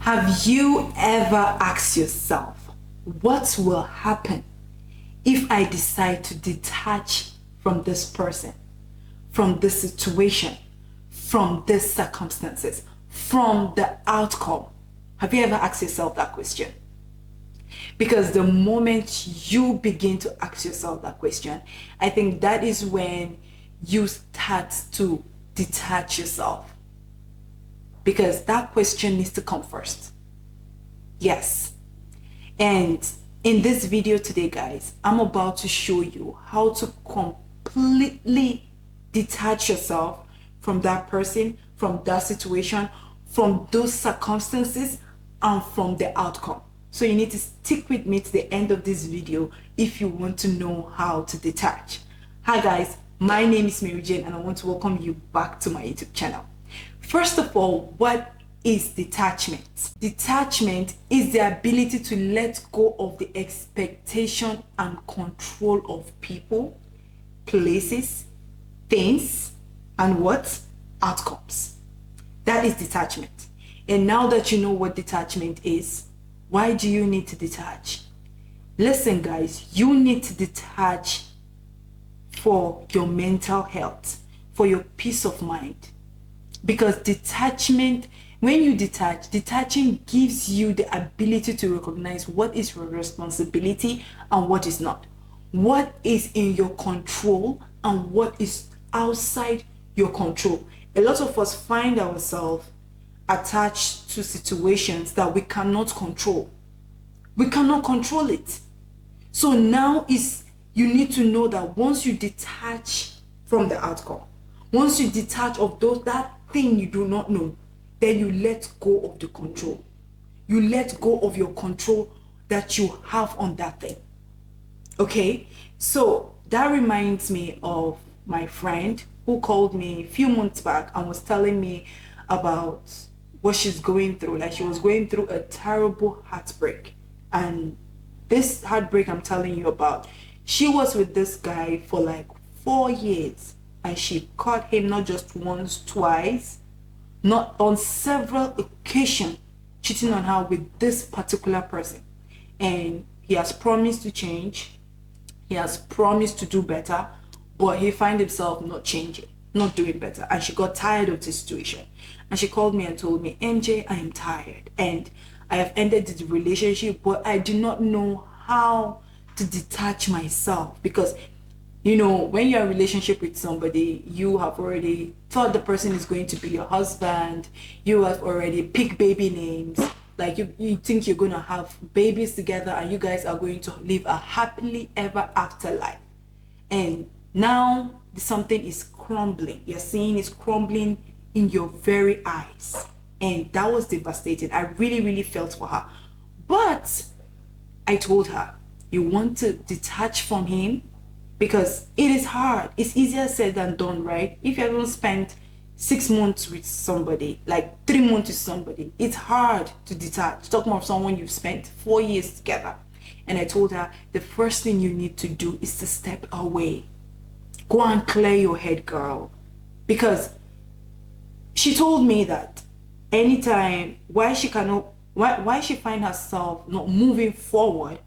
Have you ever asked yourself, what will happen if I decide to detach from this person, from this situation, from these circumstances, from the outcome? Have you ever asked yourself that question? Because the moment you begin to ask yourself that question, I think that is when you start to detach yourself. Because that question needs to come first. Yes. And in this video today, guys, I'm about to show you how to completely detach yourself from that person, from that situation, from those circumstances, and from the outcome. So you need to stick with me to the end of this video if you want to know how to detach. Hi guys, my name is Mary Jane and I want to welcome you back to my YouTube channel. First of all, what is detachment? Detachment is the ability to let go of the expectation and control of people, places, things, and what? Outcomes. That is detachment. And now that you know what detachment is, why do you need to detach? Listen guys, you need to detach for your mental health, for your peace of mind. Because detachment, when you detach, detaching gives you the ability to recognize what is your responsibility and what is not. What is in your control and what is outside your control. A lot of us find ourselves attached to situations that we cannot control. We cannot control it. So now you need to know that once you detach from the outcome, once you detach of that thing you do not know, then you let go of the control. You let go of your control that you have on that thing. Okay, so that reminds me of my friend who called me a few months back and was telling me about what she's going through. Like she was going through a terrible heartbreak. And this heartbreak I'm telling you about, she was with this guy for like 4 years. And she caught him not just once, twice, not on several occasions, cheating on her with this particular person. And he has promised to change. He has promised to do better, but he finds himself not changing, not doing better. And she got tired of the situation. And she called me and told me, MJ, I am tired. And I have ended the relationship, but I do not know how to detach myself. Because, you know, when you're in a relationship with somebody, you have already thought the person is going to be your husband. You have already picked baby names. Like you think you're going to have babies together and you guys are going to live a happily ever after life. And now something is crumbling. You're seeing it's crumbling in your very eyes. And that was devastating. I really, really felt for her. But I told her, you want to detach from him? Because it is hard. It's easier said than done, right? If you haven't spent 6 months with somebody, like 3 months with somebody, it's hard to detach. Talk more of someone you've spent 4 years together. And I told her, the first thing you need to do is to step away. Go and clear your head, girl. Because she told me that anytime, why she find herself not moving forward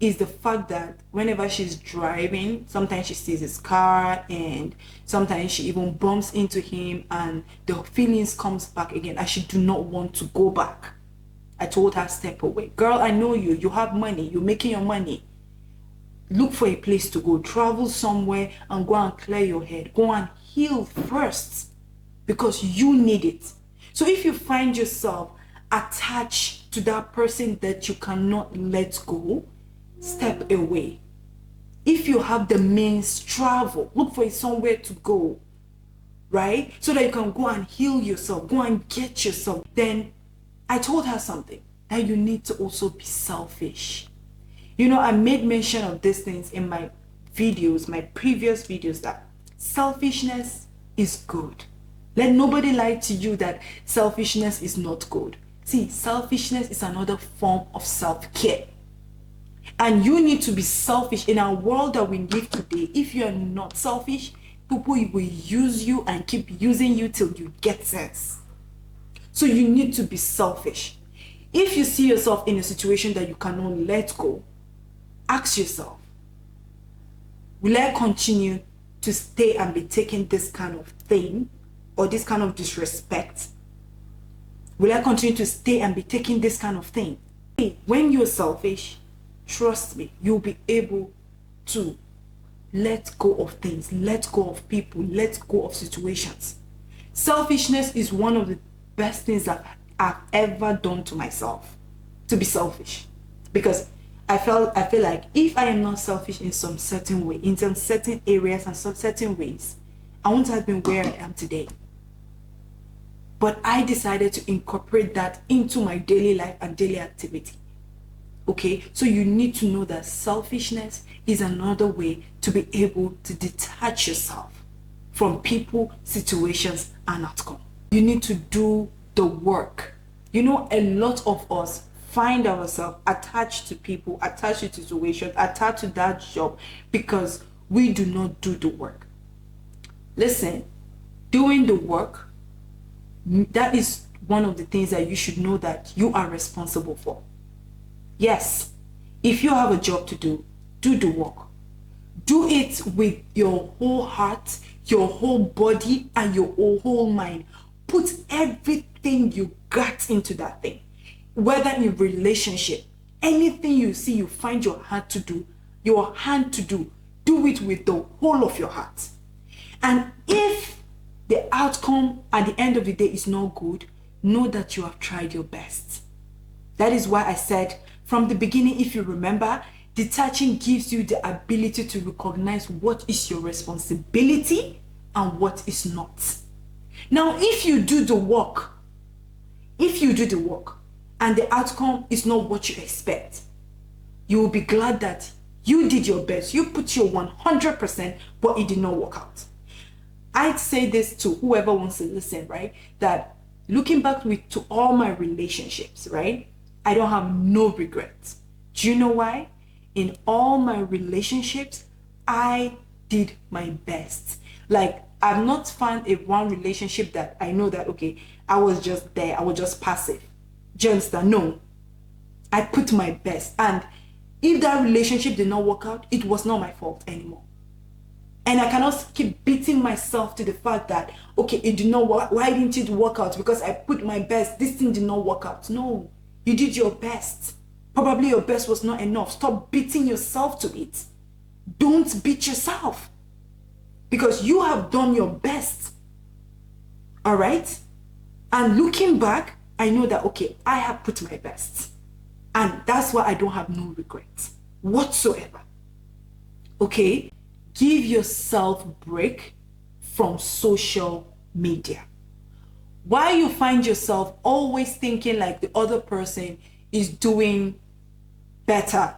is the fact that whenever she's driving, sometimes she sees his car and sometimes she even bumps into him and the feelings comes back again and she do not want to go back. I told her, step away. Girl, I know you have money, you're making your money. Look for a place to go, travel somewhere and go and clear your head. Go and heal first because you need it. So if you find yourself attached to that person that you cannot let go, step away. If you have the means, travel. Look for somewhere to go, right? So that you can go and heal yourself, go and get yourself. Then I told her something, that you need to also be selfish. You know, I made mention of these things in my videos, my previous videos, that selfishness is good. Let nobody lie to you that selfishness is not good. See, selfishness is another form of self-care. And you need to be selfish. In our world that we live today, if you are not selfish, people will use you and keep using you till you get sense. So you need to be selfish. If you see yourself in a situation that you cannot let go, ask yourself, will I continue to stay and be taking this kind of thing or this kind of disrespect? Will I continue to stay and be taking this kind of thing? When you're selfish, trust me, you'll be able to let go of things, let go of people, let go of situations. Selfishness is one of the best things that I've ever done to myself, to be selfish. Because I feel like if I am not selfish in some certain way, in some certain areas and some certain ways, I wouldn't have been where I am today. But I decided to incorporate that into my daily life and daily activity. Okay, so you need to know that selfishness is another way to be able to detach yourself from people, situations, and outcome. You need to do the work. You know, a lot of us find ourselves attached to people, attached to situations, attached to that job because we do not do the work. Listen, doing the work, that is one of the things that you should know that you are responsible for. Yes, if you have a job to do, do the work. Do it with your whole heart, your whole body, and your whole mind. Put everything you got into that thing. Whether in relationship, anything you see you find your hand to do, do it with the whole of your heart. And if the outcome at the end of the day is not good, know that you have tried your best. That is why I said from the beginning, if you remember, detaching gives you the ability to recognize what is your responsibility and what is not. Now, if you do the work, and the outcome is not what you expect, you will be glad that you did your best. You put your 100%, but it did not work out. I'd say this to whoever wants to listen, right? That looking back to all my relationships, right? I don't have no regrets. Do you know why? In all my relationships, I did my best. Like, I've not found one relationship that I know that, okay, I was just there, I was just passive. Do you understand? No. I put my best. And if that relationship did not work out, it was not my fault anymore. And I cannot keep beating myself to the fact that, okay, it did not work. Why didn't it work out? Because I put my best. This thing did not work out. No, you did your best. Probably your best was not enough. Stop beating yourself to it. Don't beat yourself. Because you have done your best. All right? And looking back, I know that, okay, I have put my best. And that's why I don't have no regrets whatsoever. Okay? Give yourself a break from social media. Why you find yourself always thinking like the other person is doing better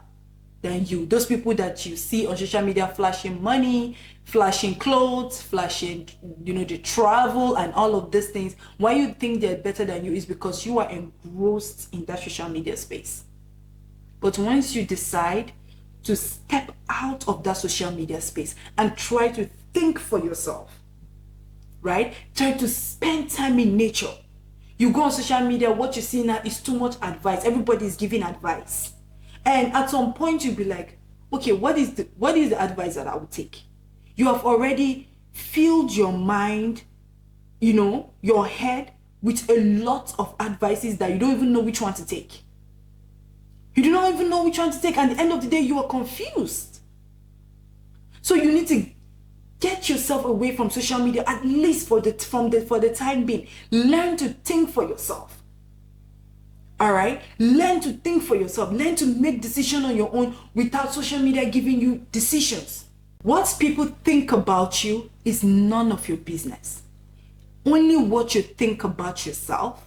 than you. Those people that you see on social media flashing money, flashing clothes, flashing, the travel and all of these things. Why you think they're better than you is because you are engrossed in that social media space. But once you decide to step out of that social media space and try to think for yourself, right? Try to spend time in nature. You go on social media, what you see now is too much advice. Everybody is giving advice. And at some point you'll be like, okay, what is the advice that I would take? You have already filled your mind, your head with a lot of advices that you don't even know which one to take. You do not even know which one to take, and at the end of the day, you are confused. So you need to get yourself away from social media, at least for the time being. Learn to think for yourself. All right? Learn to think for yourself. Learn to make decisions on your own without social media giving you decisions. What people think about you is none of your business. Only what you think about yourself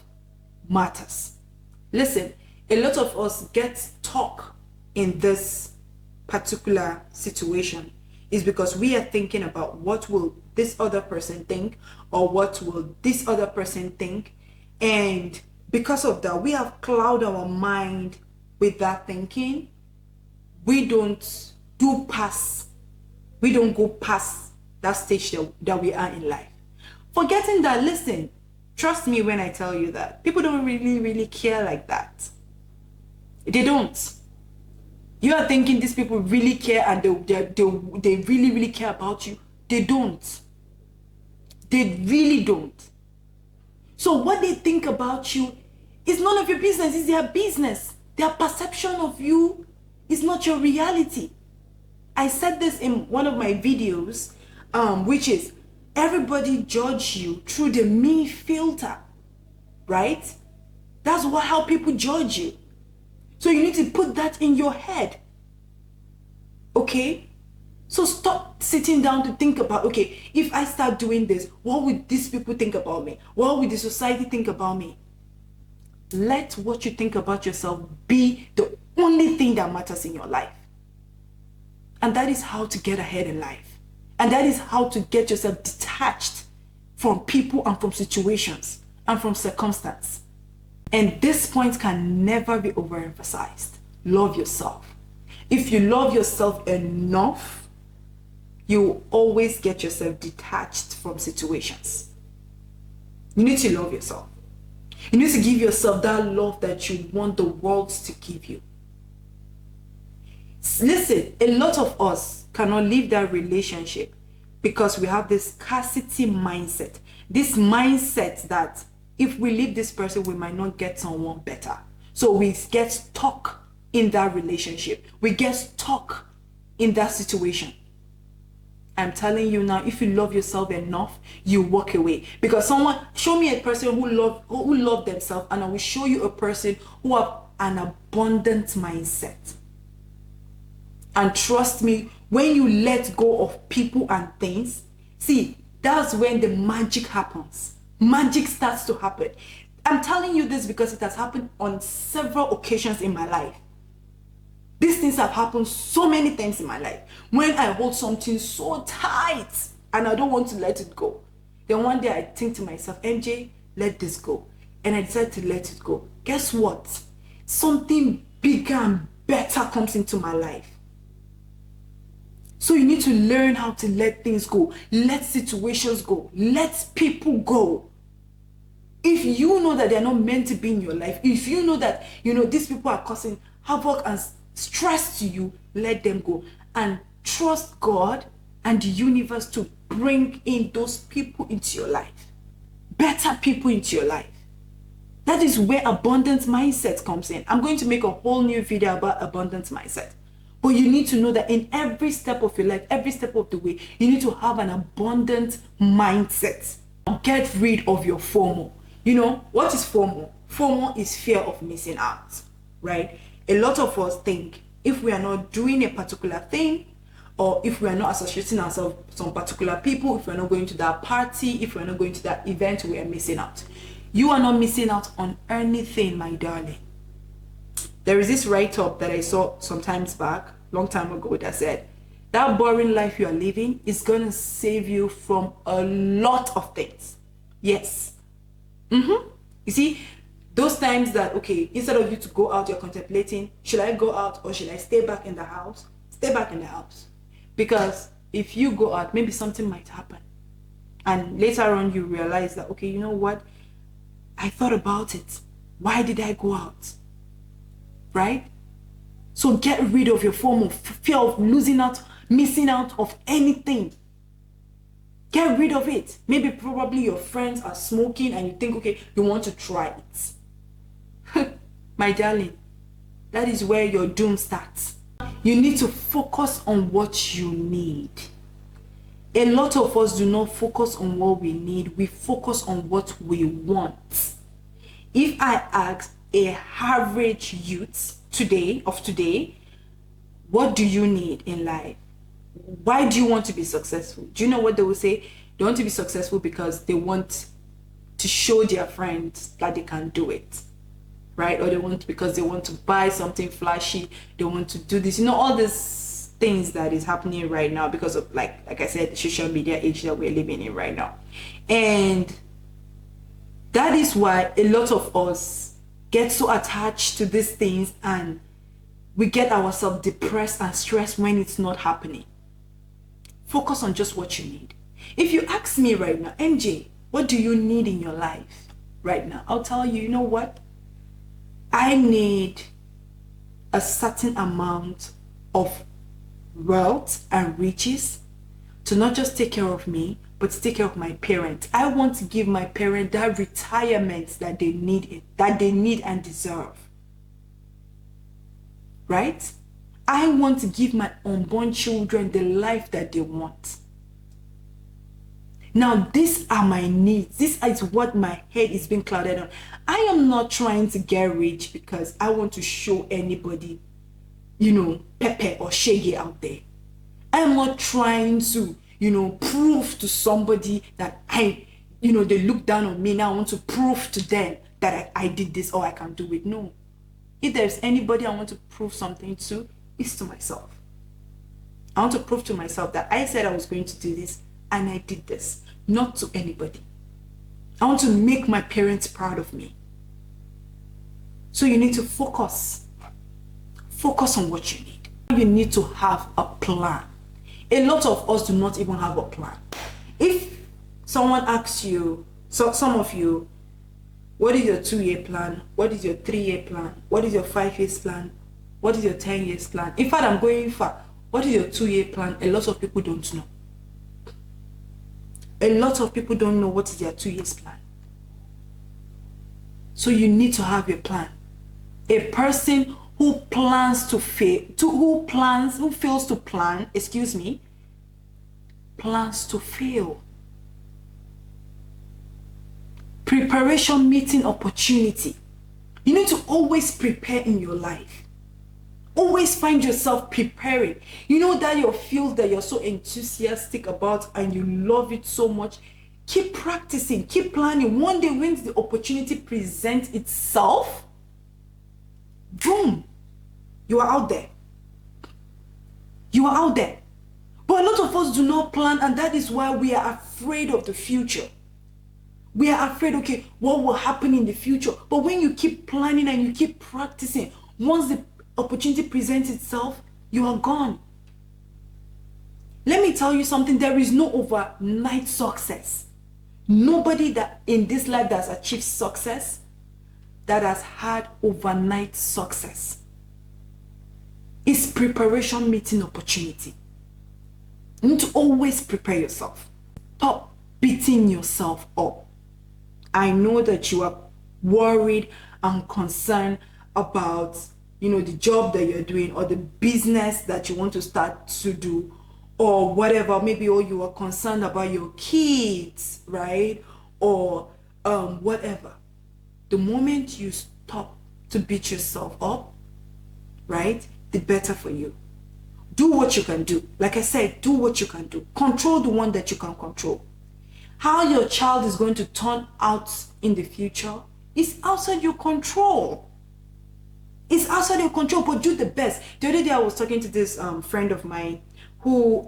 matters. Listen, a lot of us get stuck in this particular situation is because we are thinking about what will this other person think or what will this other person think. And because of that, we have clouded our mind with that thinking. We don't go past that stage that we are in life. Forgetting that, listen, trust me when I tell you that people don't really, really care like that. They don't. You are thinking these people really care and they really, really care about you. They don't. They really don't. So what they think about you is none of your business. It's their business. Their perception of you is not your reality. I said this in one of my videos, which is everybody judge you through the me filter, right? That's how people judge you. So you need to put that in your head. Okay? So stop sitting down to think about, okay, if I start doing this, what would these people think about me? What would the society think about me? Let what you think about yourself be the only thing that matters in your life. And that is how to get ahead in life. And that is how to get yourself detached from people and from situations and from circumstance. And this point can never be overemphasized. Love yourself. If you love yourself enough, you will always get yourself detached from situations. You need to love yourself. You need to give yourself that love that you want the world to give you. Listen, a lot of us cannot leave that relationship because we have this scarcity mindset. This mindset that if we leave this person, we might not get someone better. So we get stuck in that relationship. We get stuck in that situation. I'm telling you now, if you love yourself enough, you walk away. Because someone, show me a person who love themselves, and I will show you a person who have an abundant mindset. And trust me, when you let go of people and things, see, that's when the magic happens. Magic starts to happen. I'm telling you this because it has happened on several occasions in my life. These things have happened so many times in my life. When I hold something so tight and I don't want to let it go, then one day I think to myself, MJ, let this go. And I decide to let it go. Guess what? Something bigger and better comes into my life. So you need to learn how to let things go. Let situations go. Let people go. If you know that they're not meant to be in your life, if you know that, these people are causing havoc and stress to you, let them go. And trust God and the universe to bring in those people into your life. Better people into your life. That is where abundance mindset comes in. I'm going to make a whole new video about abundance mindset. But you need to know that in every step of your life, every step of the way, you need to have an abundant mindset. Get rid of your FOMO. What is FOMO? FOMO is fear of missing out, right? A lot of us think if we are not doing a particular thing, or if we are not associating ourselves with some particular people, if we're not going to that party, if we're not going to that event, we are missing out. You are not missing out on anything, my darling. There is this write-up that I saw sometimes back, long time ago, that said, that boring life you are living is going to save you from a lot of things. Yes. You see, those times that, okay, instead of you to go out, you're contemplating, should I go out or should I stay back in the house? Stay back in the house. Because if you go out, maybe something might happen. And later on, you realize that, okay, you know what? I thought about it. Why did I go out? Right? So get rid of your FOMO, fear of losing out, missing out of anything. Get rid of it. Maybe probably your friends are smoking and you think, okay, you want to try it. My darling, that is where your doom starts. You need to focus on what you need. A lot of us do not focus on what we need. We focus on what we want. If I ask a average youth today, what do you need in life? Why do you want to be successful? Do you know what they will say? They want to be successful because they want to show their friends that they can do it, right? Or because they want to buy something flashy. They want to do this, all these things that is happening right now because of, like I said, the social media age that we're living in right now. And that is why a lot of us get so attached to these things and we get ourselves depressed and stressed when it's not happening. Focus on just what you need. If you ask me right now, MJ, what do you need in your life right now? I'll tell you, you know what? I need a certain amount of wealth and riches to not just take care of me, but to take care of my parents. I want to give my parents that retirement that they need, and deserve. Right? I want to give my unborn children the life that they want. Now, these are my needs. This is what my head is being clouded on. I am not trying to get rich because I want to show anybody, Pepe or Shaggy out there. I am not trying to, prove to somebody that they look down on me. Now I want to prove to them that I did this or I can do it. No. If there's anybody I want to prove something to, it's to myself. I want to prove to myself that I said I was going to do this and I did this, not to anybody. I want to make my parents proud of me. So you need to focus. Focus on what you need. You need to have a plan. A lot of us do not even have a plan. If someone asks you, some of you, what is your 2-year plan? What is your 3-year plan? What is your 5 years plan? What is your 10 years plan? In fact, I'm going far. What is your 2-year plan? A lot of people don't know. A lot of people don't know what is their 2 years plan. So you need to have your plan. A person who plans to fail, who fails to plan, plans to fail. Preparation meeting opportunity. You need to always prepare in your life. Always find yourself preparing. You know that your field that you're so enthusiastic about and you love it so much. Keep practicing, keep planning. One day when the opportunity presents itself, boom, you are out there. You are out there. But a lot of us do not plan, and that is why we are afraid of the future. We are afraid, okay, what will happen in the future? But when you keep planning and you keep practicing, once the opportunity presents itself, you are gone. Let me tell you something, there is no overnight success. Nobody that in this life that has achieved success that has had overnight success. It's preparation meeting opportunity. You need to always prepare yourself. Stop beating yourself up. I know that you are worried and concerned about, the job that you're doing or the business that you want to start to do or whatever. Maybe you are concerned about your kids, right? Or whatever. The moment you stop to beat yourself up, right, the better for you. Do what you can do. Like I said, do what you can do. Control the one that you can control. How your child is going to turn out in the future is outside your control. It's outside your control, but do the best. The other day I was talking to this friend of mine who,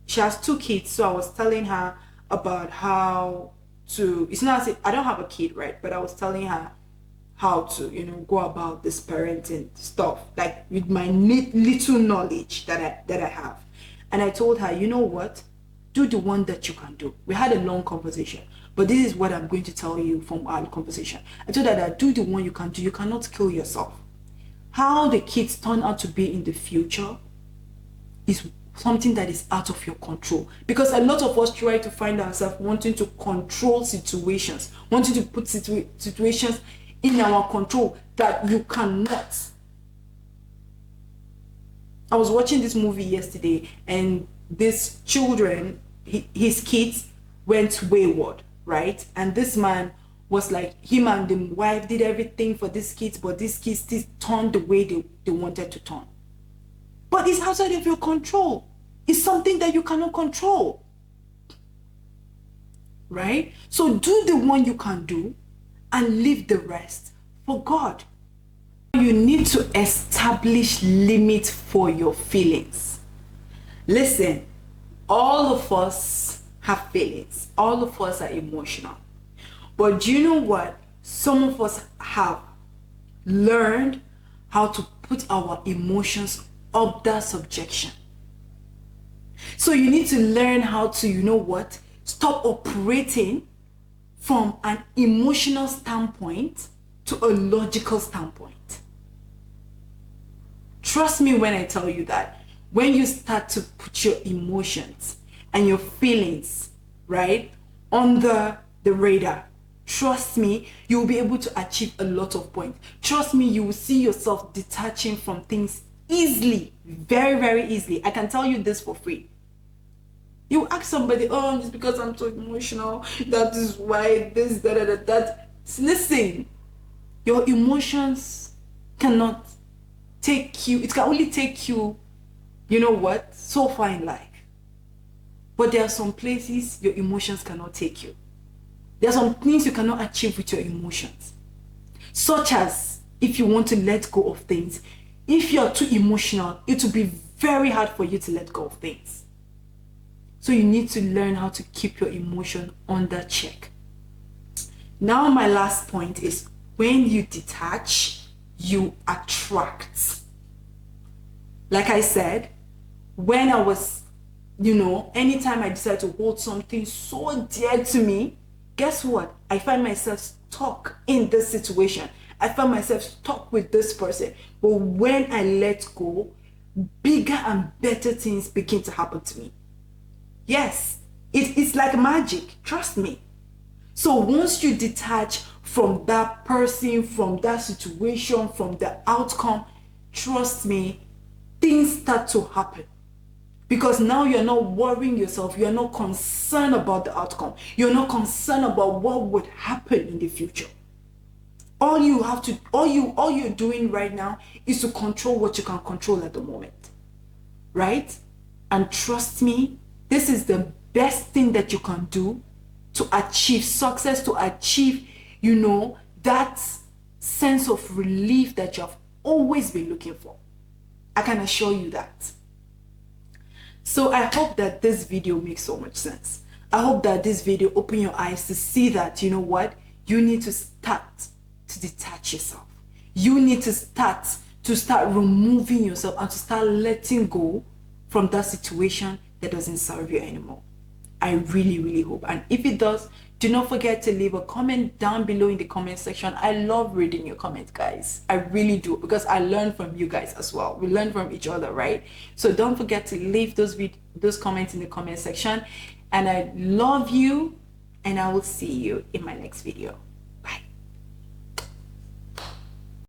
she has 2 kids. So I was telling her about how to, it's not as if I don't have a kid, right? But I was telling her how to, go about this parenting stuff, like with my little knowledge that I have. And I told her, you know what? Do the one that you can do. We had a long conversation, but this is what I'm going to tell you from our conversation. I told her that do the one you can do. You cannot kill yourself. How the kids turn out to be in the future is something that is out of your control. Because a lot of us try to find ourselves wanting to control situations, wanting to put situations in our control that you cannot. I was watching this movie yesterday, and these children, his kids went wayward, right? And this man was like, him and the wife did everything for these kids, but these kids still turned the way they wanted to turn. But it's outside of your control. It's something that you cannot control, right? So do the one you can do and leave the rest for God. You need to establish limits for your feelings. Listen, all of us have feelings. All of us are emotional. But do you know what? Some of us have learned how to put our emotions under subjection. So you need to learn how to, stop operating from an emotional standpoint to a logical standpoint. Trust me when I tell you that when you start to put your emotions and your feelings, right, on the radar, trust me, you'll be able to achieve a lot of points. Trust me, you will see yourself detaching from things easily, very, very easily. I can tell you this for free. You ask somebody, oh, just because I'm so emotional, that is why this, that. Listen, your emotions cannot take you, it can only take you, you know what, so far in life. But there are some places your emotions cannot take you. There are some things you cannot achieve with your emotions. Such as if you want to let go of things, if you're too emotional, it will be very hard for you to let go of things. So you need to learn how to keep your emotion under check. Now my last point is when you detach, you attract. Like I said, when I was, anytime I decide to hold something so dear to me, guess what? I find myself stuck in this situation. I find myself stuck with this person. But when I let go, bigger and better things begin to happen to me. Yes, it's like magic. Trust me. So once you detach from that person, from that situation, from the outcome, trust me, things start to happen. Because now you're not worrying yourself. You're not concerned about the outcome. You're not concerned about what would happen in the future. All you're doing right now is to control what you can control at the moment. Right? And trust me, this is the best thing that you can do to achieve success, to achieve, that sense of relief that you have always been looking for. I can assure you that. So I hope that this video makes so much sense. I hope that this video open your eyes to see that, you need to start to detach yourself. You need to start removing yourself and to start letting go from that situation that doesn't serve you anymore. I really, really hope. And if it does, do not forget to leave a comment down below in the comment section. I love reading your comments, guys. I really do, because I learn from you guys as well. We learn from each other, right? So don't forget to leave those comments in the comment section. And I love you, and I will see you in my next video.